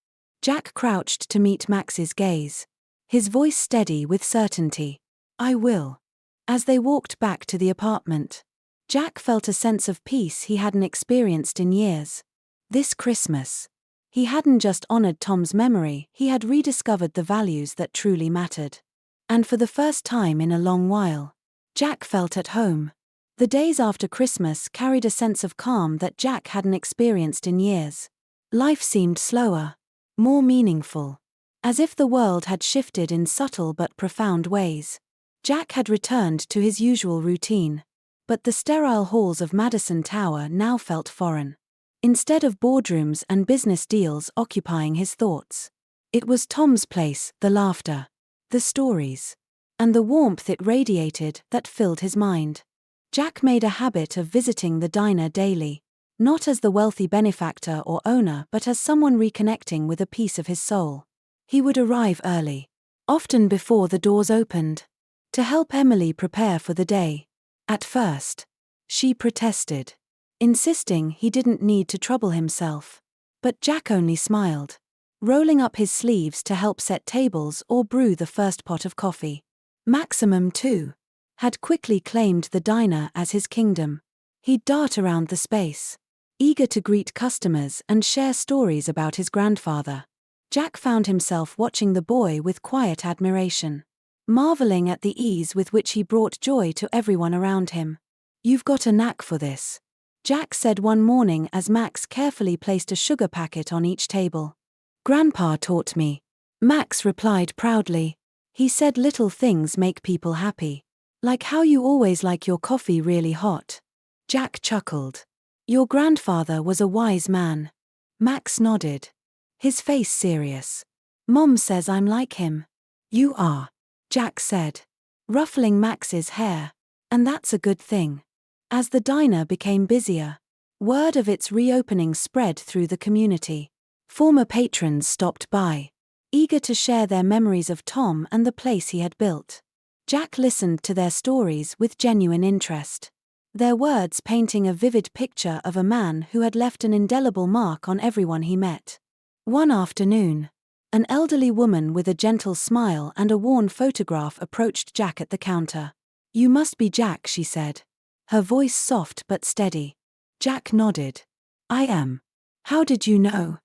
Jack crouched to meet Max's gaze, his voice steady with certainty. "I will." As they walked back to the apartment, Jack felt a sense of peace he hadn't experienced in years. This Christmas, he hadn't just honored Tom's memory, he had rediscovered the values that truly mattered. And for the first time in a long while, Jack felt at home. The days after Christmas carried a sense of calm that Jack hadn't experienced in years. Life seemed slower, more meaningful, as if the world had shifted in subtle but profound ways. Jack had returned to his usual routine, but the sterile halls of Madison Tower now felt foreign. Instead of boardrooms and business deals occupying his thoughts, it was Tom's place, the laughter, the stories, and the warmth it radiated that filled his mind. Jack made a habit of visiting the diner daily, not as the wealthy benefactor or owner but as someone reconnecting with a piece of his soul. He would arrive early, often before the doors opened, to help Emily prepare for the day. At first, she protested, insisting he didn't need to trouble himself. But Jack only smiled, rolling up his sleeves to help set tables or brew the first pot of coffee. Maximum, too, had quickly claimed the diner as his kingdom. He'd dart around the space, eager to greet customers and share stories about his grandfather. Jack found himself watching the boy with quiet admiration, marveling at the ease with which he brought joy to everyone around him. "You've got a knack for this," Jack said one morning as Max carefully placed a sugar packet on each table. "Grandpa taught me," Max replied proudly. "He said little things make people happy. Like how you always like your coffee really hot." Jack chuckled. "Your grandfather was a wise man." Max nodded, his face serious. "Mom says I'm like him." "You are," Jack said, ruffling Max's hair. "And that's a good thing." As the diner became busier, Word of its reopening spread through the community. Former patrons stopped by, eager to share their memories of Tom and the place he had built. Jack listened to their stories with genuine interest, their words painting a vivid picture of a man who had left an indelible mark on everyone he met. One afternoon, an elderly woman with a gentle smile and a worn photograph approached Jack at the counter. "You must be Jack," she said, her voice soft but steady. Jack nodded. "I am. How did you know?"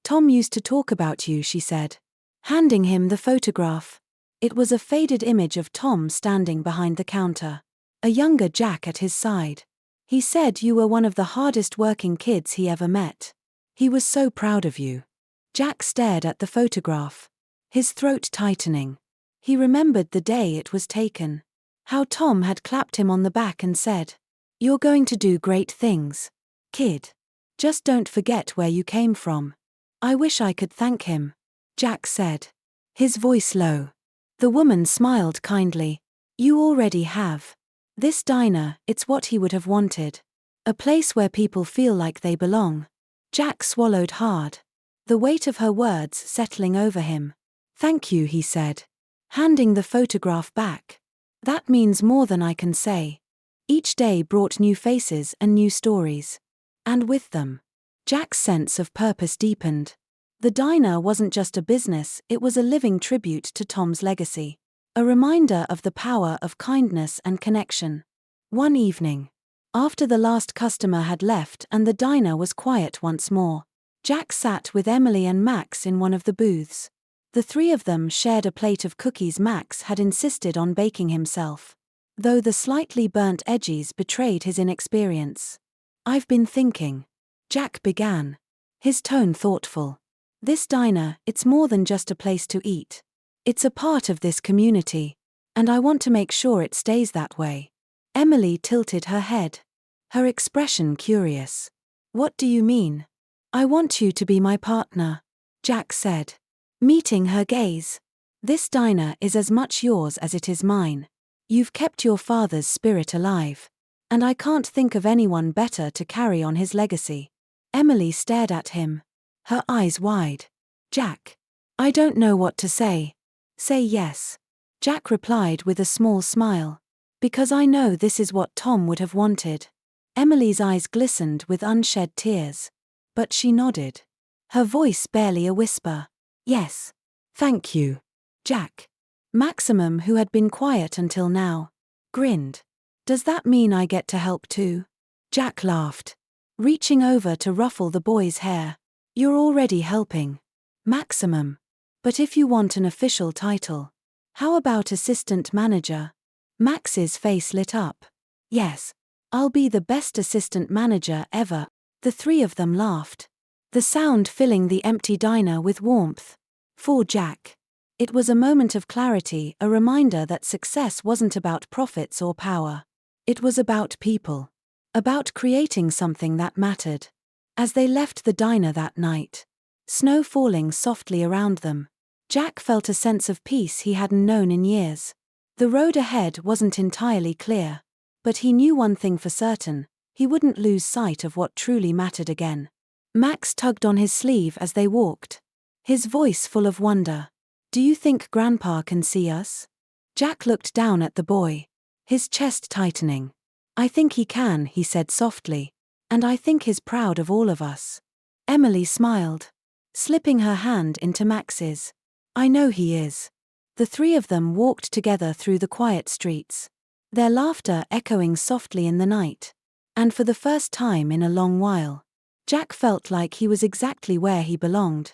"Tom used to talk about you," she said, handing him the photograph. It was a faded image of Tom standing behind the counter, a younger Jack at his side. "He said you were one of the hardest working kids he ever met. He was so proud of you." Jack stared at the photograph, his throat tightening. He remembered the day it was taken, how Tom had clapped him on the back and said, "You're going to do great things, kid. Just don't forget where you came from." "I wish I could thank him," Jack said, his voice low. The woman smiled kindly. "You already have. This diner, it's what he would have wanted. A place where people feel like they belong." Jack swallowed hard, the weight of her words settling over him. "Thank you," he said, handing the photograph back. "That means more than I can say." Each day brought new faces and new stories. And with them, Jack's sense of purpose deepened. The diner wasn't just a business, it was a living tribute to Tom's legacy, a reminder of the power of kindness and connection. One evening, after the last customer had left and the diner was quiet once more, Jack sat with Emily and Max in one of the booths. The three of them shared a plate of cookies Max had insisted on baking himself, though the slightly burnt edges betrayed his inexperience. "I've been thinking," Jack began, his tone thoughtful. "This diner, it's more than just a place to eat. It's a part of this community, and I want to make sure it stays that way." Emily tilted her head, her expression curious. "What do you mean?" "I want you to be my partner," Jack said, meeting her gaze. "This diner is as much yours as it is mine. You've kept your father's spirit alive, and I can't think of anyone better to carry on his legacy." Emily stared at him, her eyes wide. "Jack, I don't know what to say." "Say yes," Jack replied with a small smile. "Because I know this is what Tom would have wanted." Emily's eyes glistened with unshed tears, but she nodded, her voice barely a whisper. "Yes. Thank you, Jack." Maximum, who had been quiet until now, grinned. "Does that mean I get to help too?" Jack laughed, reaching over to ruffle the boy's hair. "You're already helping, Maximum. But if you want an official title, how about assistant manager?" Max's face lit up. "Yes, I'll be the best assistant manager ever." The three of them laughed, the sound filling the empty diner with warmth. For Jack, it was a moment of clarity, a reminder that success wasn't about profits or power. It was about people, about creating something that mattered. As they left the diner that night, snow falling softly around them, Jack felt a sense of peace he hadn't known in years. The road ahead wasn't entirely clear, but he knew one thing for certain: he wouldn't lose sight of what truly mattered again. Max tugged on his sleeve as they walked, his voice full of wonder. "Do you think Grandpa can see us?" Jack looked down at the boy, his chest tightening. "I think he can," he said softly, "and I think he's proud of all of us." Emily smiled, slipping her hand into Max's. "I know he is." The three of them walked together through the quiet streets, their laughter echoing softly in the night. And for the first time in a long while, Jack felt like he was exactly where he belonged.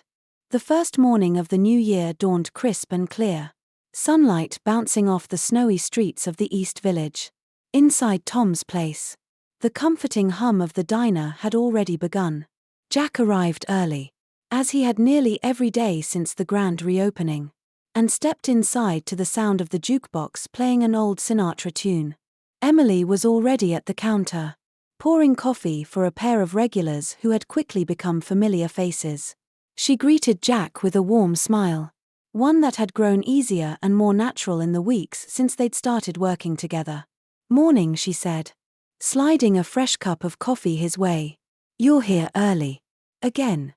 The first morning of the new year dawned crisp and clear, sunlight bouncing off the snowy streets of the East Village. Inside Tom's place, the comforting hum of the diner had already begun. Jack arrived early, as he had nearly every day since the grand reopening, and stepped inside to the sound of the jukebox playing an old Sinatra tune. Emily was already at the counter, pouring coffee for a pair of regulars who had quickly become familiar faces. She greeted Jack with a warm smile, one that had grown easier and more natural in the weeks since they'd started working together. "Morning," she said, sliding a fresh cup of coffee his way. You're here early. Again.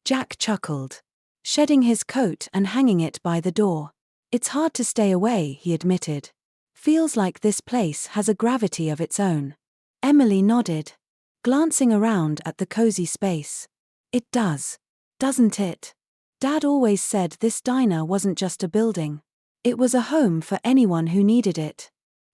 Jack chuckled, shedding his coat and hanging it by the door. It's hard to stay away, he admitted. Feels like this place has a gravity of its own. Emily nodded, glancing around at the cozy space. It does, doesn't it? Dad always said this diner wasn't just a building. It was a home for anyone who needed it.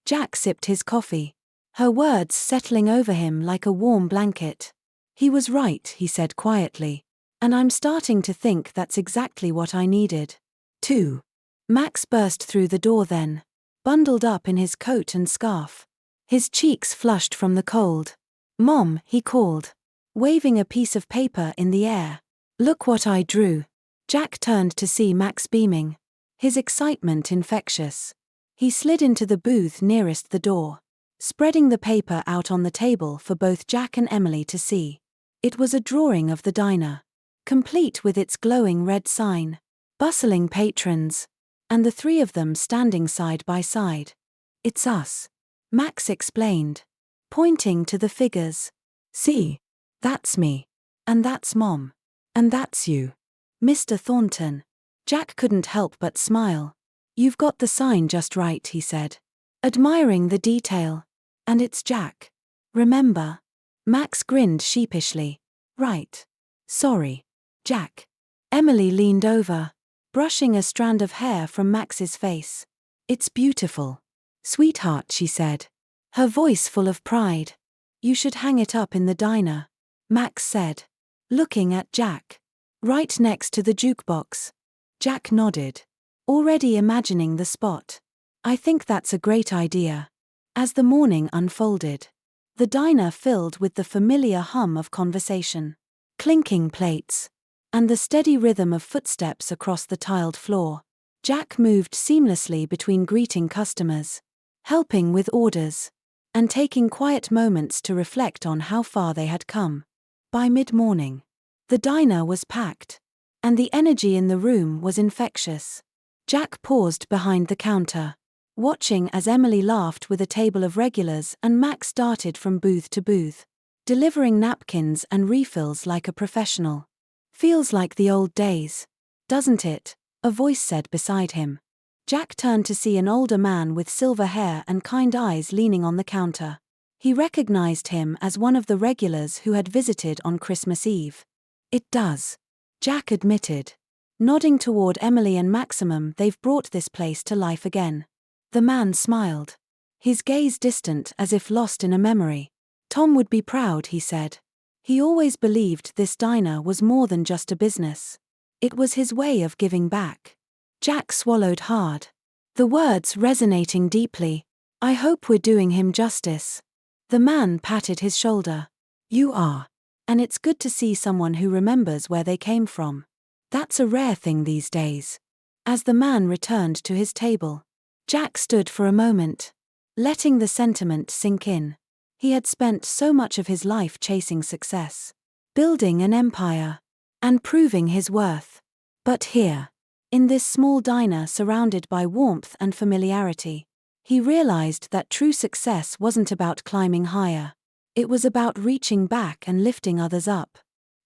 Jack sipped his coffee, her words settling over him like a warm blanket. He was right, he said quietly. And I'm starting to think that's exactly what I needed. 2. Max burst through the door then, bundled up in his coat and scarf. His cheeks flushed from the cold. Mom, he called, waving a piece of paper in the air. Look what I drew. Jack turned to see Max beaming, his excitement infectious. He slid into the booth nearest the door, spreading the paper out on the table for both Jack and Emily to see. It was a drawing of the diner, complete with its glowing red sign, bustling patrons, and the three of them standing side by side. It's us, Max explained, pointing to the figures. See, that's me, and that's Mom, and that's you, Mr. Thornton. Jack couldn't help but smile. You've got the sign just right, he said, admiring the detail. And it's Jack. Remember? Max grinned sheepishly. Right. Sorry, Jack. Emily leaned over, brushing a strand of hair from Max's face. It's beautiful. Sweetheart, she said, her voice full of pride. You should hang it up in the diner, Max said, looking at Jack. Right next to the jukebox. Jack nodded, already imagining the spot. I think that's a great idea. As the morning unfolded, the diner filled with the familiar hum of conversation, clinking plates, and the steady rhythm of footsteps across the tiled floor. Jack moved seamlessly between greeting customers, helping with orders, and taking quiet moments to reflect on how far they had come. By mid-morning, the diner was packed, and the energy in the room was infectious. Jack paused behind the counter, watching as Emily laughed with a table of regulars and Max darted from booth to booth, delivering napkins and refills like a professional. Feels like the old days, doesn't it? A voice said beside him. Jack turned to see an older man with silver hair and kind eyes leaning on the counter. He recognized him as one of the regulars who had visited on Christmas Eve. It does, Jack admitted, nodding toward Emily and Maximum. They've brought this place to life again. The man smiled, his gaze distant as if lost in a memory. Tom would be proud, he said. He always believed this diner was more than just a business. It was his way of giving back. Jack swallowed hard, the words resonating deeply. I hope we're doing him justice. The man patted his shoulder. You are. And it's good to see someone who remembers where they came from. That's a rare thing these days. As the man returned to his table, Jack stood for a moment, letting the sentiment sink in. He had spent so much of his life chasing success, building an empire, and proving his worth. But here, in this small diner surrounded by warmth and familiarity, he realized that true success wasn't about climbing higher. It was about reaching back and lifting others up.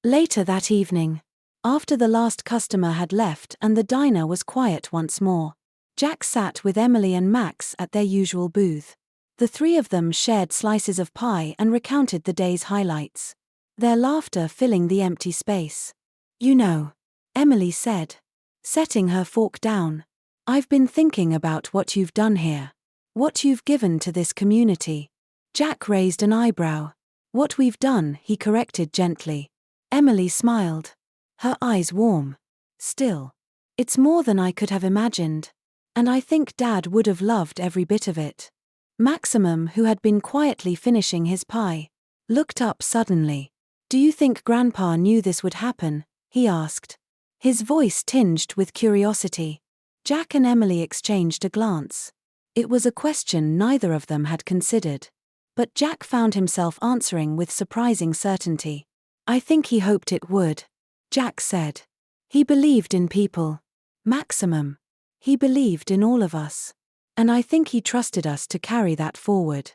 Later that evening, after the last customer had left and the diner was quiet once more, Jack sat with Emily and Max at their usual booth. The three of them shared slices of pie and recounted the day's highlights, their laughter filling the empty space. You know, Emily said, setting her fork down, I've been thinking about what you've done here, what you've given to this community. Jack raised an eyebrow. What we've done, he corrected gently. Emily smiled, her eyes warm. Still, it's more than I could have imagined. And I think Dad would have loved every bit of it. Maximum, who had been quietly finishing his pie, looked up suddenly. Do you think Grandpa knew this would happen? He asked, his voice tinged with curiosity. Jack and Emily exchanged a glance. It was a question neither of them had considered. But Jack found himself answering with surprising certainty. I think he hoped it would, Jack said. He believed in people. Maximum. He believed in all of us. And I think he trusted us to carry that forward.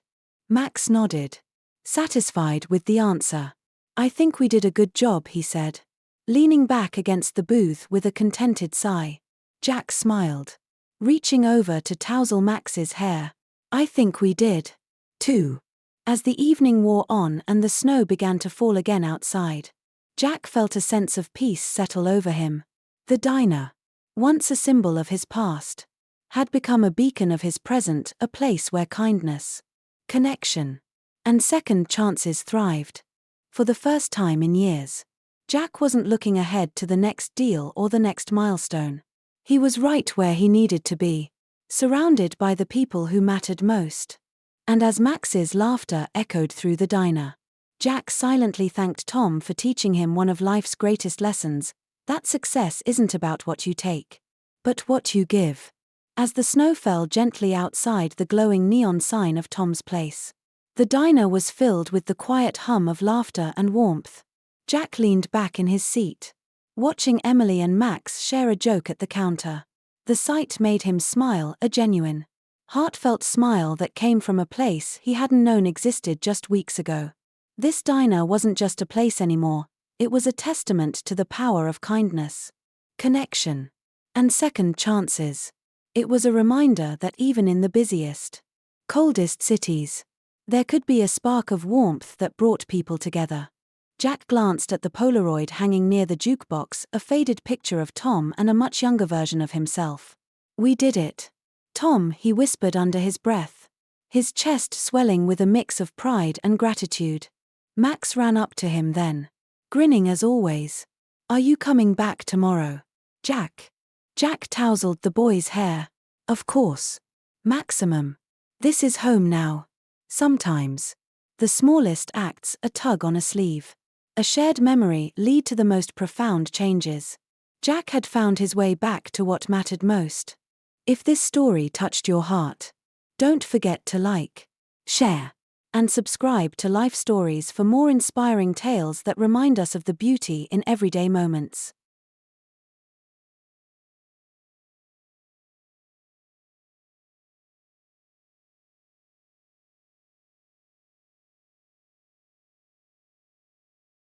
Max nodded, satisfied with the answer. "I think we did a good job," he said, leaning back against the booth with a contented sigh. Jack smiled, reaching over to tousle Max's hair. "I think we did, too." As the evening wore on and the snow began to fall again outside, Jack felt a sense of peace settle over him. The diner, once a symbol of his past, had become a beacon of his present, a place where kindness, connection, and second chances thrived. For the first time in years, Jack wasn't looking ahead to the next deal or the next milestone. He was right where he needed to be, surrounded by the people who mattered most. And as Max's laughter echoed through the diner, Jack silently thanked Tom for teaching him one of life's greatest lessons, that success isn't about what you take, but what you give. As the snow fell gently outside the glowing neon sign of Tom's place, the diner was filled with the quiet hum of laughter and warmth. Jack leaned back in his seat, watching Emily and Max share a joke at the counter. The sight made him smile, a genuine, heartfelt smile that came from a place he hadn't known existed just weeks ago. This diner wasn't just a place anymore, it was a testament to the power of kindness, connection, and second chances. It was a reminder that even in the busiest, coldest cities, there could be a spark of warmth that brought people together. Jack glanced at the Polaroid hanging near the jukebox, a faded picture of Tom and a much younger version of himself. "We did it, Tom," he whispered under his breath, his chest swelling with a mix of pride and gratitude. Max ran up to him then, grinning as always. "Are you coming back tomorrow, Jack?" Jack tousled the boy's hair. "Of course. Maximum. This is home now." Sometimes, the smallest acts, a tug on a sleeve, a shared memory, lead to the most profound changes. Jack had found his way back to what mattered most. If this story touched your heart, don't forget to like, share, and subscribe to Life Stories for more inspiring tales that remind us of the beauty in everyday moments.